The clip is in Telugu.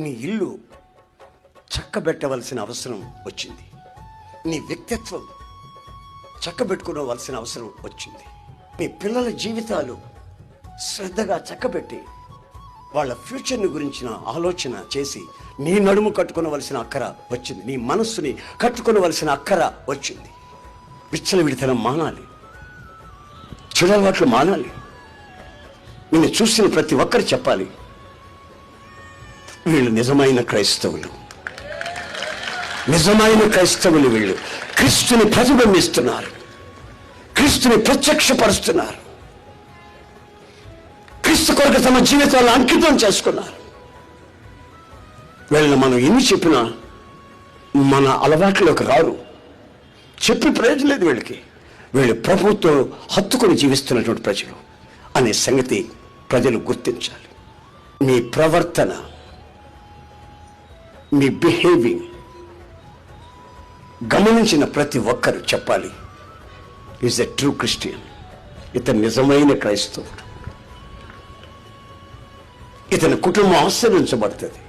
నీ ఇల్లు చక్కబెట్టవలసిన అవసరం వచ్చింది. నీ వ్యక్తిత్వం చక్కబెట్టుకోవలసిన అవసరం వచ్చింది. మీ పిల్లల జీవితాలు శ్రద్ధగా చక్కబెట్టి వాళ్ళ ఫ్యూచర్ని గురించిన ఆలోచన చేసి నీ నడుము కట్టుకోవలసిన అక్కర వచ్చింది. నీ మనస్సుని కట్టుకోవలసిన అక్కర వచ్చింది. విచ్చలవిడితనం మానాలి, చెడలవాట్లు మానాలి. నిన్ను చూసిన ప్రతి ఒక్కరు చెప్పాలి, వీళ్ళు నిజమైన క్రైస్తవులు, నిజమైన క్రైస్తవులు. వీళ్ళు క్రీస్తుని ప్రతిబింబిస్తున్నారు, క్రీస్తుని ప్రత్యక్షపరుస్తున్నారు, క్రీస్తు కొరకు తమ జీవితాలను అంకితం చేసుకున్నారు. వీళ్ళని మనం ఎన్ని చెప్పినా మన అలవాట్లోకి రారు, చెప్పి ప్రయోజనం లేదు వీళ్ళకి. వీళ్ళు ప్రభుత్వం హత్తుకొని జీవిస్తున్నటువంటి ప్రజలు అనే సంగతి ప్రజలు గుర్తించాలి. మీ ప్రవర్తన, మీ బిహేవింగ్ గమనించిన ప్రతి ఒక్కరు చెప్పాలి, ఈజ్ ఎ ట్రూ క్రిస్టియన్. ఇతను నిజమైన క్రైస్తవుడు, ఇతని కుటుంబం ఆశీర్వదించబడుతుంది.